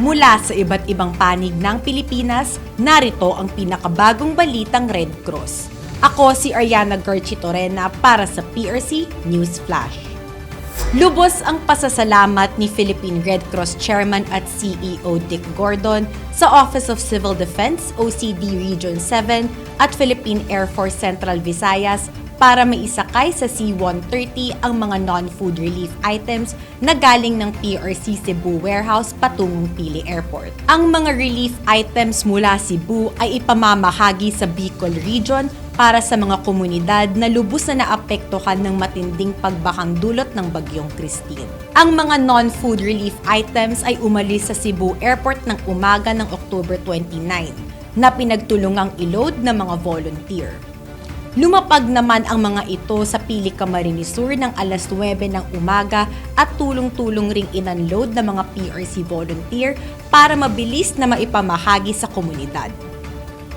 Mula sa iba't ibang panig ng Pilipinas, narito ang pinakabagong balitang Red Cross. Ako si Ariana Garchitorena para sa PRC News Flash. Lubos ang pasasalamat ni Philippine Red Cross Chairman at CEO Dick Gordon sa Office of Civil Defense OCD Region 7 at Philippine Air Force Central Visayas para maisakay sa C-130 ang mga non-food relief items na galing ng PRC Cebu Warehouse patungong Pili Airport. Ang mga relief items mula Cebu ay ipamamahagi sa Bicol Region para sa mga komunidad na lubos na naapektuhan ng matinding pagbakang dulot ng Bagyong Christine. Ang mga non-food relief items ay umalis sa Cebu Airport ng umaga ng October 29 na pinagtulungang i-load ng mga volunteer. Lumapag naman ang mga ito sa Pili Camarines Sur ng alas 9 ng umaga at tulong-tulong ring in-unload ng mga PRC volunteer para mabilis na maipamahagi sa komunidad.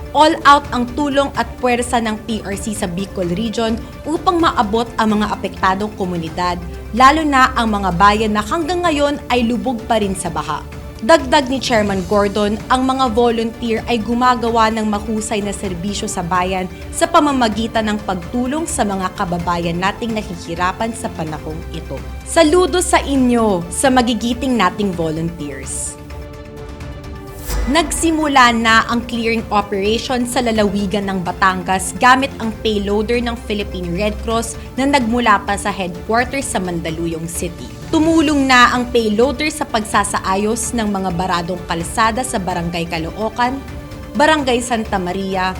All-out ang tulong at puwersa ng PRC sa Bicol Region upang maabot ang mga apektadong komunidad, lalo na ang mga bayan na hanggang ngayon ay lubog pa rin sa baha. Dagdag ni Chairman Gordon, ang mga volunteer ay gumagawa ng mahusay na serbisyo sa bayan sa pamamagitan ng pagtulong sa mga kababayan nating nahihirapan sa panahong ito. Saludo sa inyo sa magigiting nating volunteers. Nagsimula na ang clearing operation sa lalawigan ng Batangas gamit ang payloader ng Philippine Red Cross na nagmula pa sa headquarters sa Mandaluyong City. Tumulong na ang payloader sa pagsasaayos ng mga baradong kalsada sa Barangay Caloocan, Barangay Santa Maria,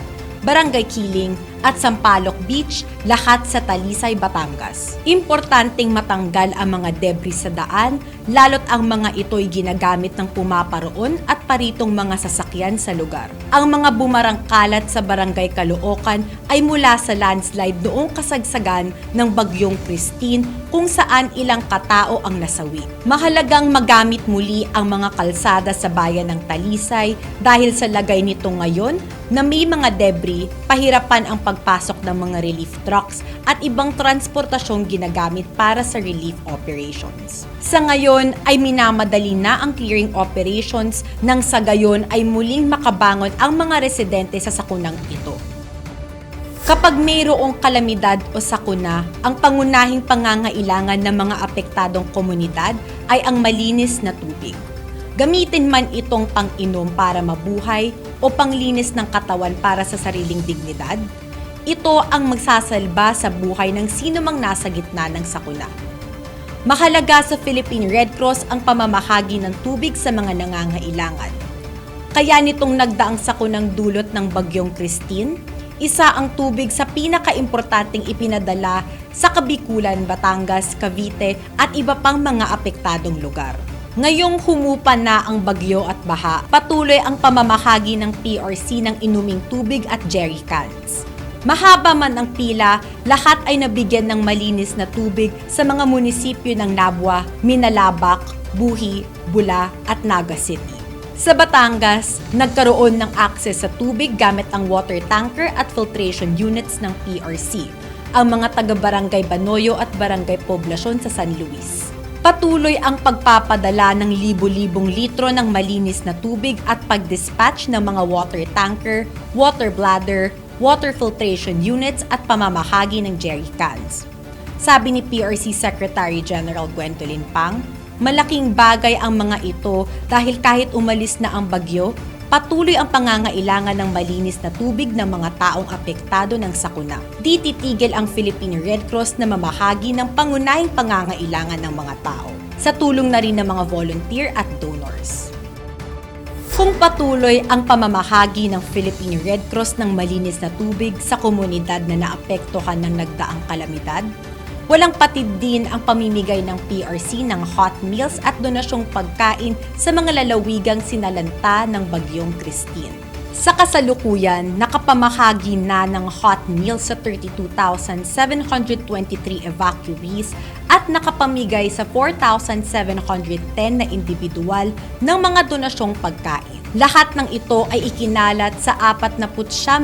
Barangay Kiling at Sampaloc Beach, lahat sa Talisay, Batangas. Importanteng matanggal ang mga debris sa daan, lalo't ang mga ito'y ginagamit ng pumaparoon at paritong mga sasakyan sa lugar. Ang mga bumarang kalat sa Barangay Caloocan ay mula sa landslide noong kasagsagan ng Bagyong Christine kung saan ilang katao ang nasawi. Mahalagang magamit muli ang mga kalsada sa bayan ng Talisay dahil sa lagay nito ngayon na may mga debris, pahirapan ang pagpasok ng mga relief trucks at ibang transportasyong ginagamit para sa relief operations. Sa ngayon ay minamadali na ang clearing operations nang sa gayon ay muling makabangon ang mga residente sa sakunang ito. Kapag mayroong kalamidad o sakuna, ang pangunahing pangangailangan ng mga apektadong komunidad ay ang malinis na tubig. Gamitin man itong pang-inom para mabuhay o panglinis ng katawan para sa sariling dignidad, ito ang magsasalba sa buhay ng sino mang nasa gitna ng sakuna. Mahalaga sa Philippine Red Cross ang pamamahagi ng tubig sa mga nangangailangan. Kaya nitong nagdaang sakunang dulot ng Bagyong Christine, isa ang tubig sa pinakaimportanteng ipinadala sa Kabikulan, Batangas, Cavite at iba pang mga apektadong lugar. Ngayong humupa na ang bagyo at baha, patuloy ang pamamahagi ng PRC ng inuming tubig at jerry cans. Mahaba man ang pila, lahat ay nabigyan ng malinis na tubig sa mga munisipyo ng Nabua, Minalabak, Buhi, Bula at Naga City. Sa Batangas, nagkaroon ng access sa tubig gamit ang water tanker at filtration units ng PRC, ang mga taga-barangay Banoyo at Barangay Poblasyon sa San Luis. Patuloy ang pagpapadala ng libo-libong litro ng malinis na tubig at pag-dispatch ng mga water tanker, water bladder, water filtration units at pamamahagi ng jerry cans. Sabi ni PRC Secretary General Gwendolyn Pang, malaking bagay ang mga ito dahil kahit umalis na ang bagyo, patuloy ang pangangailangan ng malinis na tubig ng mga taong apektado ng sakuna. Di titigil ang Philippine Red Cross na mamahagi ng pangunahing pangangailangan ng mga tao, sa tulong na rin ng mga volunteer at donors. Kung patuloy ang pamamahagi ng Philippine Red Cross ng malinis na tubig sa komunidad na naapektuhan ng nagdaang kalamidad, walang patid din ang pamimigay ng PRC ng hot meals at donasyong pagkain sa mga lalawigang sinalanta ng Bagyong Christine. Sa kasalukuyan, nakapamahagi na ng hot meals sa 32,723 evacuees at nakapamigay sa 4,710 na individual ng mga donasyong pagkain. Lahat ng ito ay ikinalat sa 49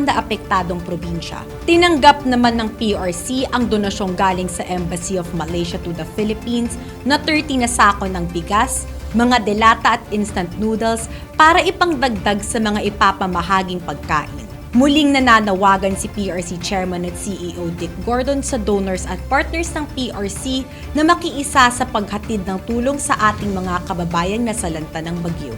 na apektadong probinsya. Tinanggap naman ng PRC ang donasyong galing sa Embassy of Malaysia to the Philippines na 30 na sako ng bigas, mga delata at instant noodles para ipangdagdag sa mga ipapamahaging pagkain. Muling nananawagan si PRC Chairman at CEO Dick Gordon sa donors at partners ng PRC na makiisa sa paghatid ng tulong sa ating mga kababayang nasalanta ng bagyo.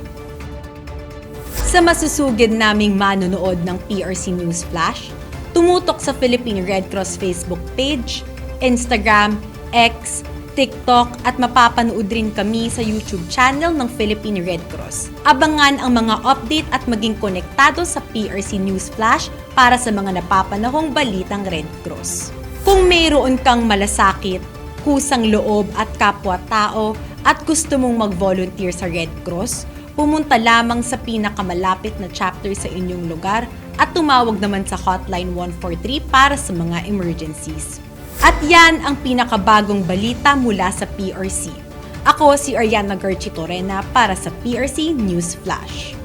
Sa masusugid naming manonood ng PRC News Flash, tumutok sa Philippine Red Cross Facebook page, Instagram, X, TikTok at mapapanood rin kami sa YouTube channel ng Philippine Red Cross. Abangan ang mga update at maging konektado sa PRC News Flash para sa mga napapanahong balitang Red Cross. Kung mayroon kang malasakit, kusang loob at kapwa-tao at gusto mong mag-volunteer sa Red Cross, pumunta lamang sa pinakamalapit na chapter sa inyong lugar at tumawag naman sa Hotline 143 para sa mga emergencies. At yan ang pinakabagong balita mula sa PRC. Ako si Ariana Garchitorena para sa PRC News Flash.